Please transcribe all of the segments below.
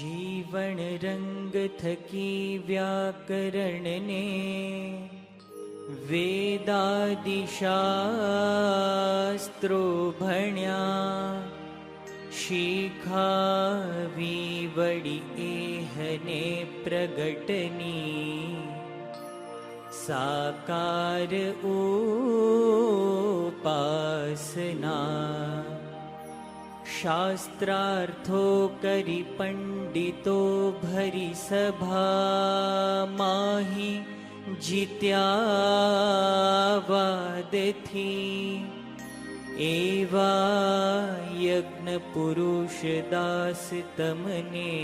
જીવન રંગ થકી વ્યાકરણને વેદાદિશાસ્ત્રો ભણ્યા, શીખાવી વળી એહને પ્રગટની, સાકાર ઉપાસના. શાસ્ત્રાર્થો કરી પંડિતો ભરી સભા, માહી જીત્યા વાદથી. એવા યજ્ઞ પુરુષ દાસ તમને,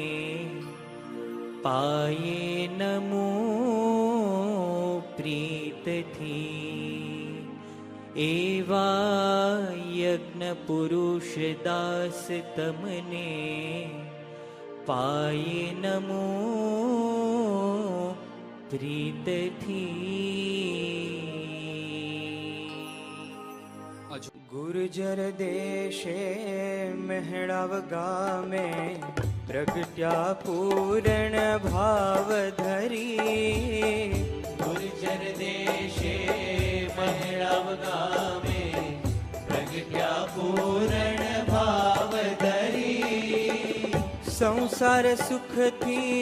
પાયે નમો પ્રીતથી. એવા યજ્ઞ પુરુષ દાસ તમને, પાયે નમો પ્રીતથી. ગુર્જર દેશે મહેડાવ ગામે, પ્રગટ્યા પૂરણ ભાવ ધરી. ગુર્જર દેશે મહેડાવ ગામે, પ્રગટ્યા પૂરણ ભાવ ધરી. સંસાર સુખથી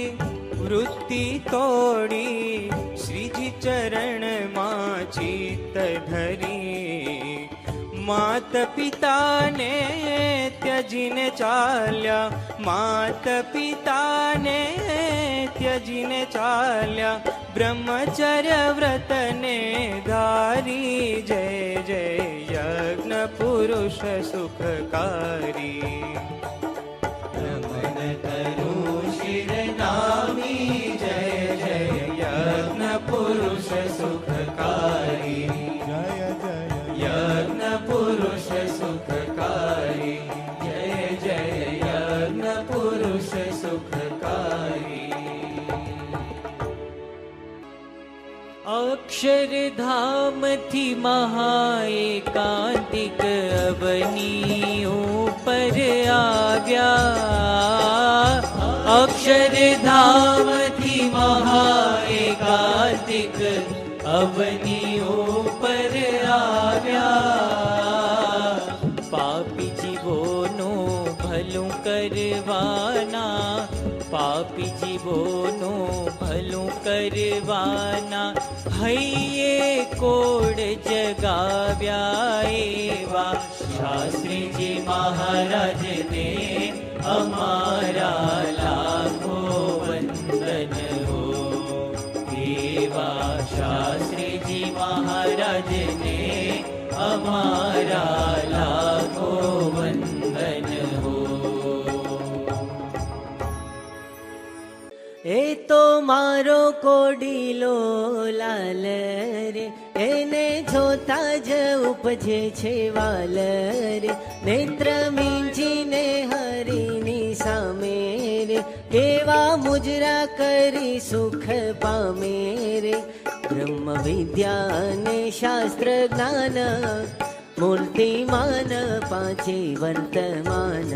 વૃત્તિ તોડી, શ્રીજી ચરણમાં ચિત્ત ધરી. માત પિતાને ત્યજીને ચાલ્યા, માત પિતાને ત્યજીને ચાલ્યા, બ્રહ્મચર્ય વ્રતને ધારી. જય જય યજ્ઞ પુરુષ સુખકારી. રમન તરુ શિર નામી, જય જય યજ્ઞ પુરુષ સુખકારી. યજ્ઞ પુરુષ સુખકારી, જય જય યજ્ઞ પુરુષ સુખકારી. અક્ષરધામથી મહાએકાંતિક અવનીઓ પર આવ્યા. અક્ષરધામથી મહાએકાંતિક અવનીઓ પર આવ્યા. પાપી જીવોનું ભલું કરવાના, પાપી જીવોનું ભલું કરવાના, હૈયે કોડ જગાવ્યા. એવા શાસ્ત્રીજી મહારાજને અમારા લાખો વંદન હો. એવા શાસ્ત્રીજી મહારાજને અમારા લાખો વંદન હો. એ તો મારો કોડીલો લાલ રે, એને જોતા જ ઉપજે છે વાલ રે. નેત્ર મીંચીને હરિની સામે રે, કેવા મુજરા કરી સુખ પામે રે. બ્રહ્મ વિદ્યા અને શાસ્ત્ર જ્ઞાન, મૂર્તિમાન પાંચે વર્તમાન.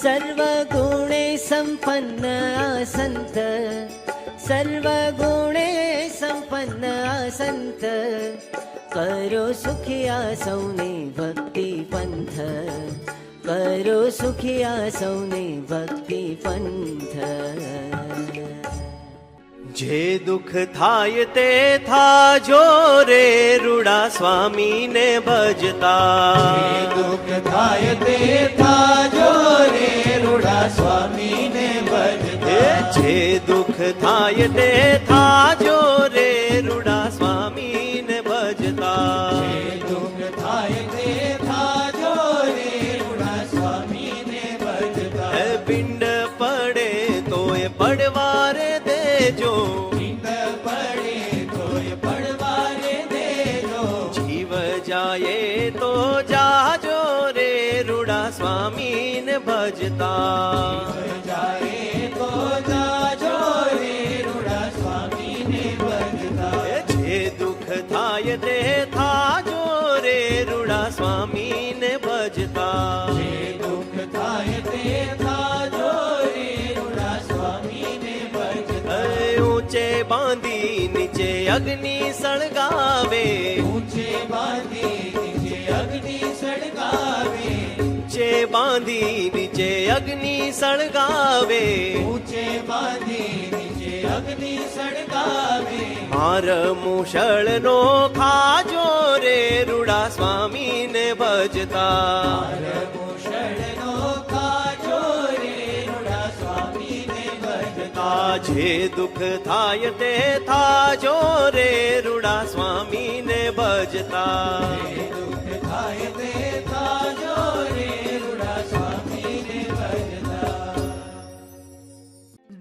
સર્વ ગુણે સંપન્ન આ સંત, સર્વ ગુણે સંપન્ન આ સંત. કરો સુખિયા સૌને ભક્તિ પંથ, કરો સુખિયા સૌને ભક્તિ પંથ. જે દુઃખ થાય તે થાજો રે, રૂડા સ્વામીને ભજતા. જે દુઃખ થાય તે થાજો રે, રૂડા સ્વામીને ભજતા. જે દુઃખ થાય તે થાજો રે, રૂડા સ્વામીને ભજતા. જે દુઃખ થાય તે થાજો રે, રૂડા સ્વામીને ભજતા. પિંડ પડે તોય પડવારે દેજો, પિંડ પડે તોય પડવારે દેજો. જીવ જાય તો જાજો રે, રૂડા સ્વામીને ભજતા. જાય તો જાજો રે, રૂડા સ્વામીને બાંધી નીચે અગ્નિ સળગાવે, ઊંચે બાંધી નીચે અગ્નિ સળગાવે, ઊંચે બાંધી નીચે અગ્નિ સળગાવે, ઊંચે બાંધી નીચે અગ્નિ સળગાવે. માર મુશળનો ખાજો રે રૂડા સ્વામીને ભજતા, મુશળનો ખાજો રે રૂડા સ્વામીને ભજતા. જે દુઃખ થાય તે થાજો રે રૂડા સ્વામીને ભજતા. દુઃખ થાય તે થાજો રે રૂડા સ્વામીને ભજતા.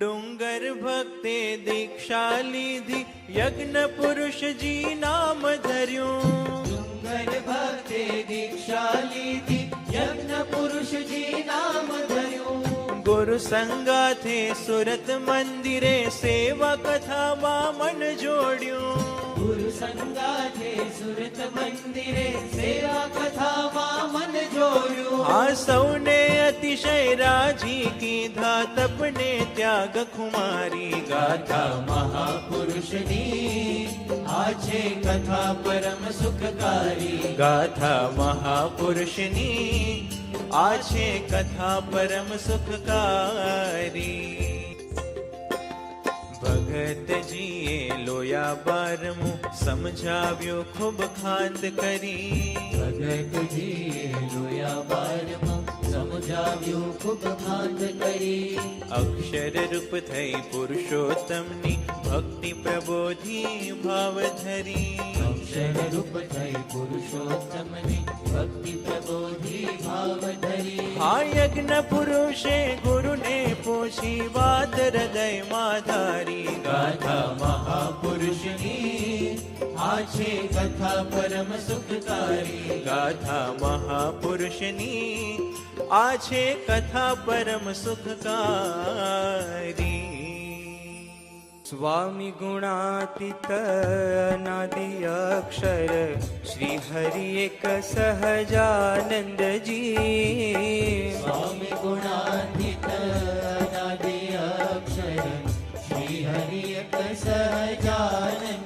ડુંગર ભક્તે દીક્ષા લીધી, યજ્ઞ પુરુષજી નામ ધર્યું. ડુંગર ભક્તે દીક્ષા લીધી, યજ્ઞ પુરુષજી નામ ધર્યું. ગુરુ સંગાથે સુરત મંદિરે સેવા કથામાં મન જોડ્યું. ગુરુ સંગાથે સુરત મંદિરે સેવા કથામાં મન જોડ્યું. આ સૌને અતિશય રાજી કીધા, તપને ત્યાગ ખુમારી ગાથા મહાપુરુષની આ છે કથા પરમ સુખકારી. ગાથા મહાપુરુષની આ છે કથા પરમ સુખકારી. ભગતજીએ લોયા બારમું સમજાવ્યું ખૂબ ખાંત કરી. ભગતજીએ લોયા બારમું સમજાવ્યું ખૂબ ખાંત કરી. અક્ષર રૂપ થઈ પુરુષોત્તમની ભક્તિ પ્રબોધી ભાવ ધરી. અક્ષર રૂપ થઈ પુરુષોત્તમની ભક્તિ પ્રબોધી ભાવ ધરી. આ યજ્ઞ પુરુષે ગુરુને પૂછી વાત હૃદયમાં ધારી. ગાથા મહાપુરુષની આ છે કથા પરમ સુખકારી. ગાથા મહાપુરુષની આ છે કથા પરમ સુખકારી. સ્વામી ગુણાતીત અનાદિ અક્ષર શ્રી હરિ એક સહજાનંદજી. સ્વામી ગુણાતીત અનાદિ અક્ષર શ્રી હરિ એક સહજાનંદજી.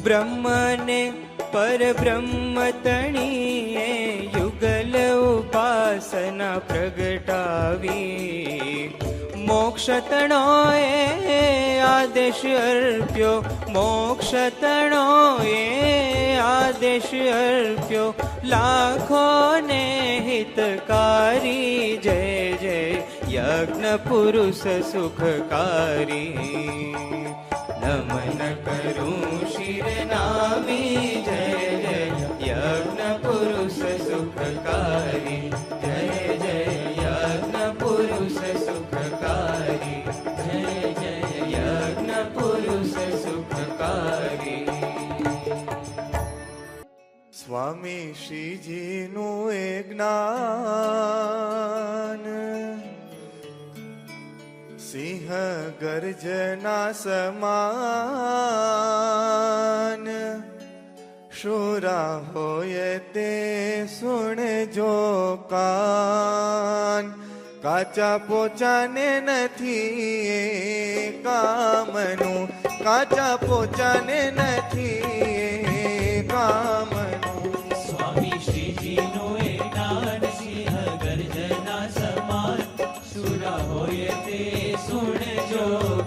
બ્રહ્મને પરબ્રહ્મ તણીએ યુગલ ઉપાસના પ્રગટાવી. મોક્ષ તણોએ આદેશ અર્પ્યો, મોક્ષ તણોએ આદેશ અર્પ્યો. લાખોને હિતકારી. જય જય યજ્ઞ પુરુષ સુખકારી. નમન કરું શિર નામી. જય જય યજ્ઞ પુરુષ સુખકારી. જય જય યજ્ઞ પુરુષ સુખકારી. જય જય યજ્ઞ પુરુષ સુખકારી. સ્વામી શ્રીજીનું એ જ્ઞાન સિંહ ગર્જના સમાન. શુરા હોય તે સુણજો કાન. કાચા પોચાને નથી એ કામનું, કાચા પોચાને નથી એ કામનું. સ્વામી શ્રીજીનું એ જ્ઞાન સિંહ ગર્જના સમાન. સુરા હોય તે સુણજો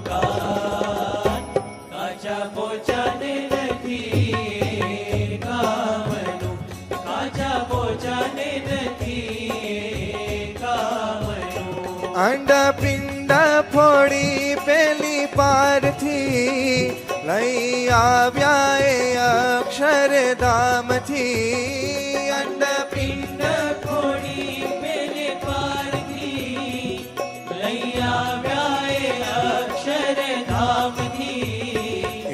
કાન. કાચા પોચાને નથી કામનું, કાચા પોચાને નથી કામનું. અંડા પિંડા ફોડી પેલી પારથી લઈ આવ્યા એ અક્ષરધામથી. અંડા પિંડ ફોડી પેલે પારથી લઈ આવ્યા એ અક્ષરધામથી.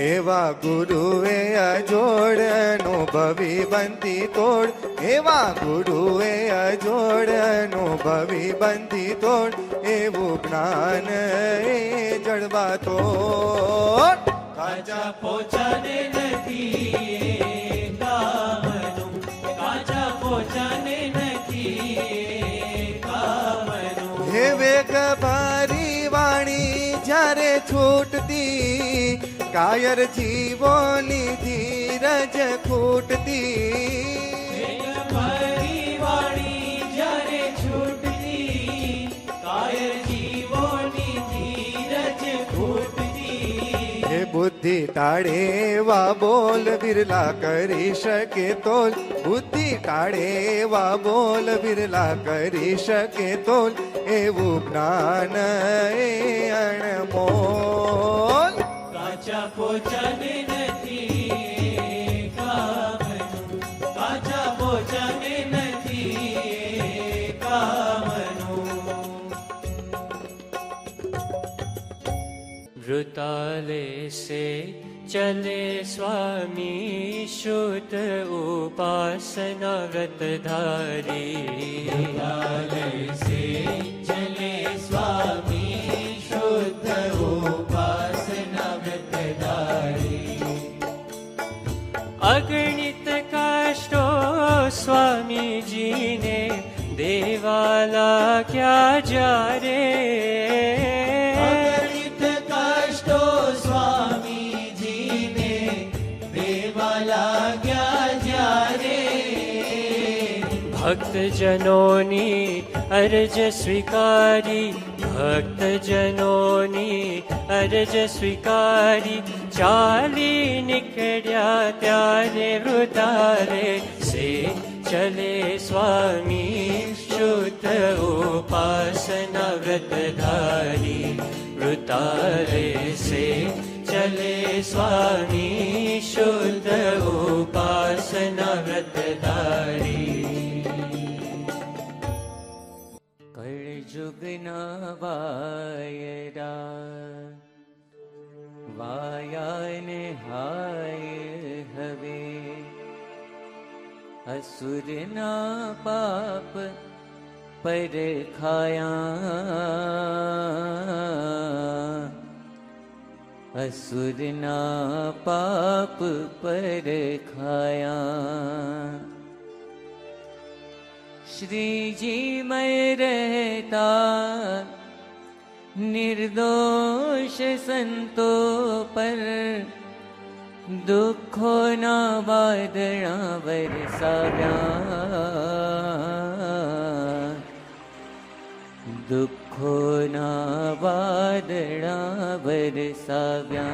એવા ગુરુએ અજોડનો ભવી બંધી તોડ. એવા ગુરુએ અજોડનો ભવી બંધી તોડ. એવું જ્ઞાન એ જડવા તોડ. કાચા પોચાને નથી કામનું, કાચા પોચાને નથી કામનું. હે વેગ ભારી વાણી જ્યારે છૂટતી, કાયર જીવોની ધીરજ ખૂટતી. ભરી વાળી જ્યારે છૂટતી, કાયર જીવોની ધીરજ ખૂટતી. હે બુદ્ધિ ટાળે એવા બોલ બિરલા કરી શકે તોલ. બુદ્ધિ ટાળે એવા બોલ બિરલા કરી શકે તોલ. એવું જ્ઞાન એ અણમોલ. કાચા પોચાને નથી કામનું, કાચા પોચાને નથી કામનું. वृताले से चले स्वामी शुद्ध उपासना व्रतधारी. काले से चले स्वामी शुद्ध उपासना व्रतधारी. अगणित काष्टो स्वामी जी ने देवाला क्या जा रे. अगणित कष्टो स्वामी जी ने देवाला क्या जारे. भक्त जनोनी अर्ज स्वीकारी, भक्त जनोनी अर्ज स्वीकारी. चाली निकळ्या त्यारे वृताले से चले स्वामी शुद्ध उपासना व्रतधारी. वृताले से चले स्वामी शुद्ध उपासना व्रतधारी. कळजुगना वायरा वायाने हाय हवे. असुरना पाप पर खाया. असुरना पाप पर खाया. श्रीजी मैं रहता निर्दोष संतो पर. दुखो ना वादळा वरसाव्या. दुखो ना वादळा वरसाव्या.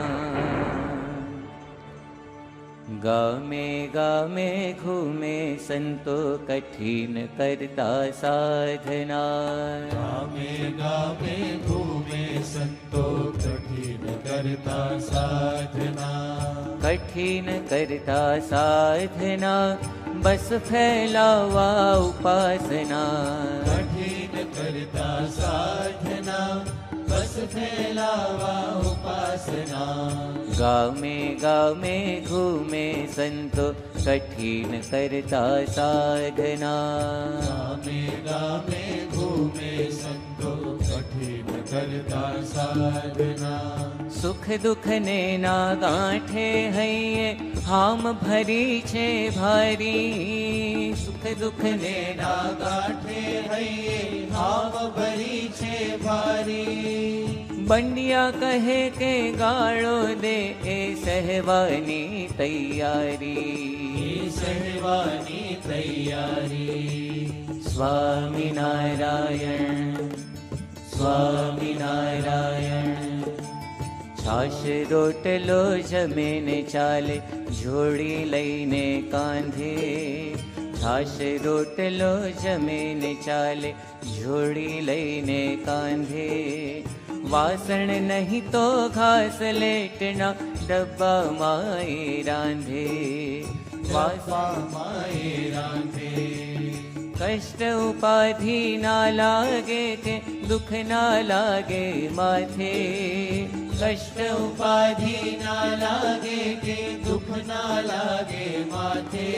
गामे गामे घूमे संतो कठिन करता साधना. गामे गामे घूमे संतो कठिन करता साधना. कठिन करता साधना बस फैलावा उपासना. कठिन करता साधना बस फैलावा उपासना. गामे गामे घूमे संतो कठिन करता साधना. गामे गामे घूमे संतो कठिन करता साधना. सुख दुख ने ना गांठे हૈયે હામ ભરી છે ભારી. સુખ દુખ ને ના ગાંઠે હૈયે હાવ ભરી છે ભારી. બંડિયા કહે કે ગાળો દે એ સહેવાની તૈયારી. સહેવાની તૈયારી. સ્વામિનારાયણ સ્વામિનારાયણ. છાશ રોટલો જમે ને ચાલે જોડી લઈને કાંધે. છાશ રોટલો જમે ને ચાલે જોડી લઈને કાંધે. વાસણ નહીં તો ઘાસ લેટના ડબ્બામાં એ રાંધે. વાસણમાં એ રાંધે. કષ્ટ ઉપાધિ ના લાગે કે દુઃખ ના લાગે માથે. કષ્ટ ઉપાધિ ના લાગે કે દુઃખ ના લાગે માથે.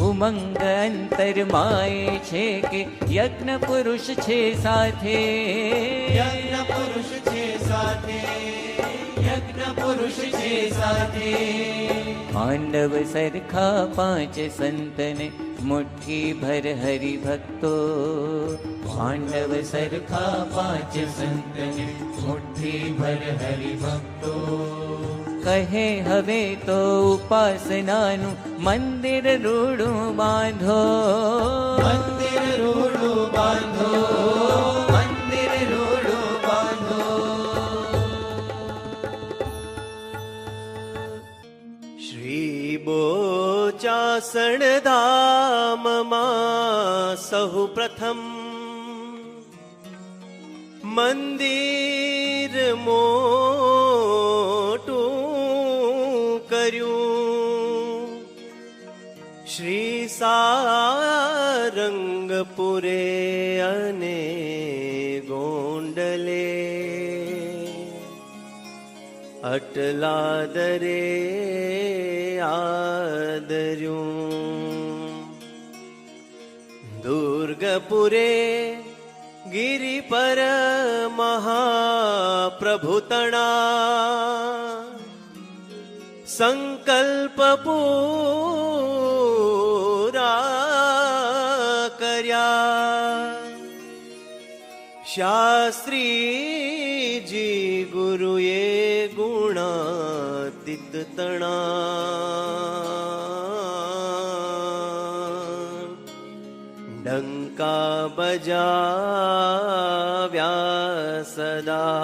ઉમંગ અંતર માય છે કે યજ્ઞ પુરુષ છે સાથે. યજ્ઞ પુરુષ છે સાથે. યજ્ઞ પુરુષ છે સાથે. પાંડવ સરખા પાંચ સંતને મુઠ્ઠી ભર હરિભક્તો. પાંડવ સરખા પાંચ સંતને મુઠ્ઠી ભર હરિભક્તો. કહે હવે તો ઉપાસનાનું મંદિર રૂડું બાંધો. મંદિર રૂડું બાંધો, મંદિર રૂડું બાંધો. શ્રી બોચાસણ ધામમાં સહુ પ્રથમ મંદિર મોટું કર્યું. શ્રી સારંગપુરે અને ગોંડલે અટલાદરે આદર્યું. દુર્ગપુરે ગિરિ પર મહાપ્રભુતણા સંકલ્પ પૂરા કર્યા. શાસ્ત્રીજી ગુરુએ ગુણાતીત તણા ડંકા બજાવ્યા સદા.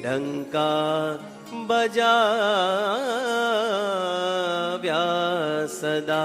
ડંકા બજાવ્યા સદા.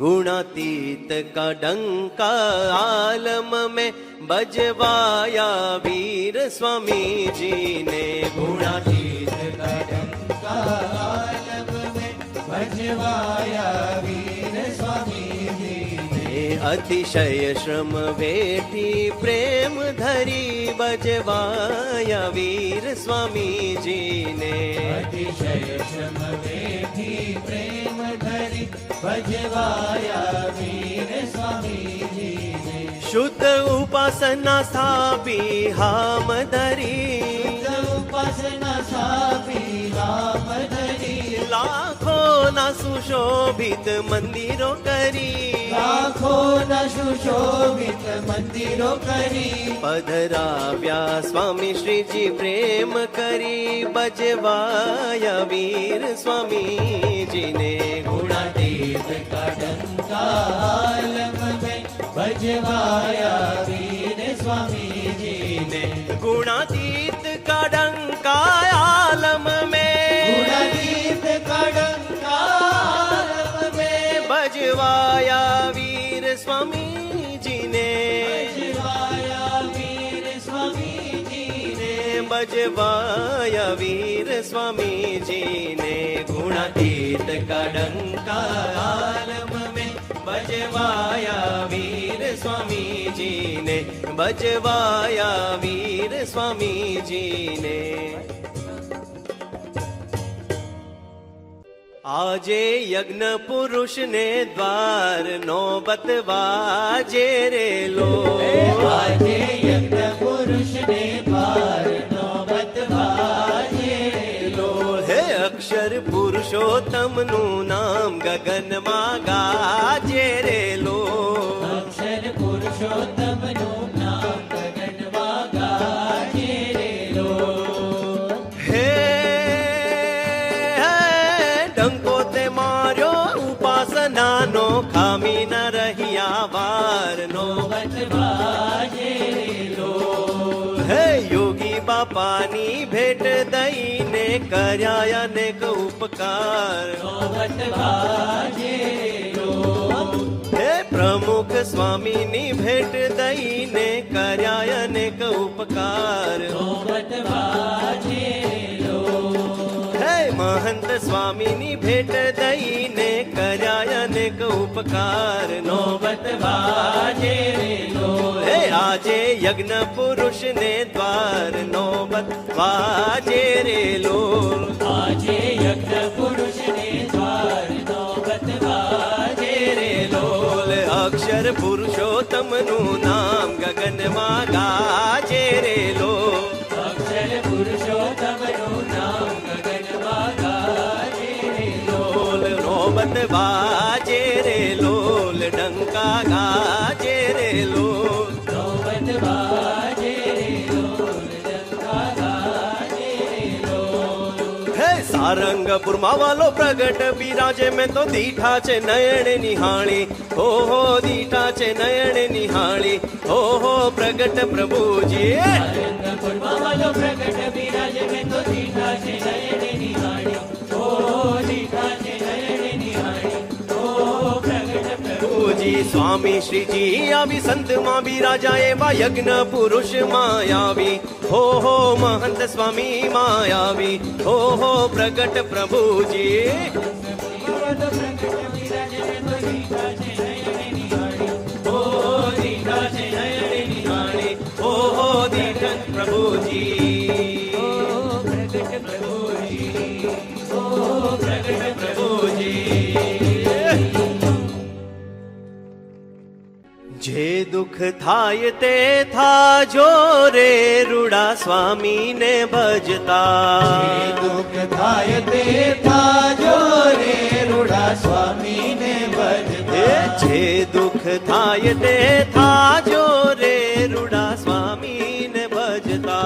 गुणातीत का डंका आलम में बजवाया वीर स्वामी जी ने. गुणातीत का डंका आलम में भजवाया वीर स्वामी जी ने. अतिशय श्रम वेठी प्रेम धरी बजवाया वीर स्वामी जी ने. अतिशय श्रम वेठी प्रेम धरी भजवाया वीर स्वामी जी ने. शुद्ध उपासना स्थापी हाम धरी. उपासना सापी राम धरी. लाखो ना सुशोभित मंदिरों करी. लाखो न सुशोभित मंदिरो करी. पधराव्या स्वामी श्रीजी प्रेम करी बजवाया वीर स्वामी जी ने. गुणातीत का डंका आलम में भजवाया वीर स्वामी जी ने. गुणातीत का डंका आलम में. गुणातीत का डंका आलम में बजवाया वीर स्वामी जी ने. भजवाया वीर स्वामी जी ने. बजवाया वीर स्वामी जी ने. गुणातीत का डंका आलम में बजवाया वीर स्वामी जी ने. बजवाया वीर स्वामी जी ने. આજે યજ્ઞ પુરુષ ને દ્વાર નોબત વાજે રે લો. આજે યજ્ઞ પુરુષ ને પાર નોબત વાજે લો. હે અક્ષર પુરુષોત્તમનું નામ ગગનમાં ગાજે રે લો. અક્ષર પુરુષોત્તમનું નામ ગગનમાં ગાજે રે લો. હે ડંકો તે માર્યો ઉપાસનાનો ખામી ન રહ્યા વારનો. નોબત વાજે રે લો. હે યોગી બાપાની ભેટ દઈને કર્યા અનેક ઉપકાર. નોબત વાજે રે લો. હે પ્રમુખ સ્વામીની ભેટ દઈને કર્યા અનેક ઉપકાર. નોબત વાજે રે લો. હે મહંત સ્વામીની ભેટ દઈને કર્યા અનેક ઉપકાર. નોબત વાજે રે લો. હે આજે યજ્ઞ પુરુષને દ્વાર નોબત વાજે રે લો. આજે યજ્ઞ પુરુષ ને દ્વાર નોબત વાજે રે લો. અક્ષર પુરુષોત્તમનું નામ ગગનમાં ગાજે રે લો. અક્ષર ડંકા ગાજે રે લોલ. નોબત વાજે રે લોલ, ડંકા ગાજે રે લોલ. હે સારંગપુરમાં વાલો પ્રગટ બિરાજે, મેં તો દીઠા છે નયન નિહાળી. ઓહો દીઠા છે નયન નિહાળી. ઓહો પ્રગટ પ્રભુજી. સારંગપુરમાં વાલો પ્રગટ બિરાજે, મેં તો દીઠા છે નયન નિહાળી. ઓ દીઠા છે નયન નિહાળી. ઓ પ્રગટ પ્રભુજી સ્વામી શ્રીજી આવી સંતમાં બિરાજા, એવા યજ્ઞ પુરુષ માયાવી. હો હો મહંત સ્વામી માયાવી. હો હો પ્રગટ પ્રભુજી. વાલો પ્રગટ બિરાજે, મેં તો દીઠા છે નયન નિહાળી. ઓ દીઠા છે નયન નિહાળી. હો હો દીઠ પ્રભુજી. ઓ પ્રગટ પ્રભુજી. ઓ પ્રગટ પ્રભુજી. જે દુઃખ થાય તે થાજો રે રૂડા સ્વામીને ભજતા. દુઃખ થાય તે થાજો રે રૂડા સ્વામીને ભજતા. જે દુઃખ થાય તે થાજો રે રૂડા સ્વામીને ભજતા.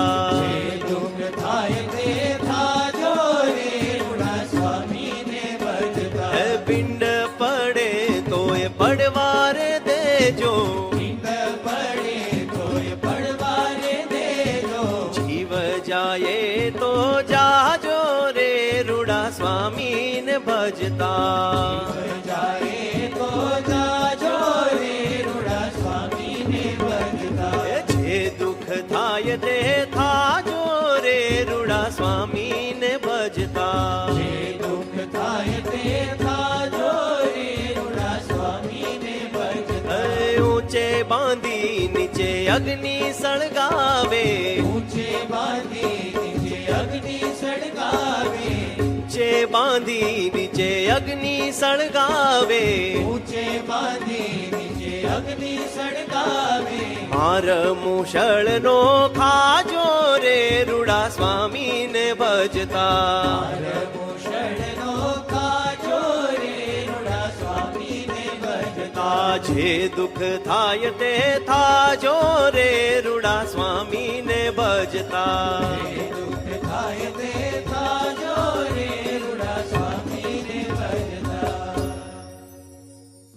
દુઃખ થાય તે થાજો રે રૂડા સ્વામીને ભજતા. હે પિંડ પડે તોય પડવારે દેજો. પિંડ પડે તોય પડવારે દેજો. જીવ જાય તો જાજો રે રૂડા સ્વામીને ભજતા. જાય તો જાજો રે રૂડા સ્વામીને ભજતા. જે દુઃખ થાય તે થાજો રે રૂડા સ્વામીને ભજતા. દુઃખ થાય તે થાજો રે રૂડા સ્વામીને ભજતા. ઊંચે બાંધી નીચે અગ્નિ સળગાવે. ઊંચે બાંધી નીચે અગ્નિ સળગાવે. ઊંચે બાંધી નીચે અગ્નિ સળગાવે. ઊંચે બાંધી નીચે અગ્નિ સળગાવે. માર મુશળનો ખાજો રે રૂડા સ્વામીને ભજતા. મુશળનો કાજો રે રૂડા સ્વામીને ભજતા. જે દુઃખ થાય તે થાજો રે રૂડા સ્વામીને ભજતા. દુઃખ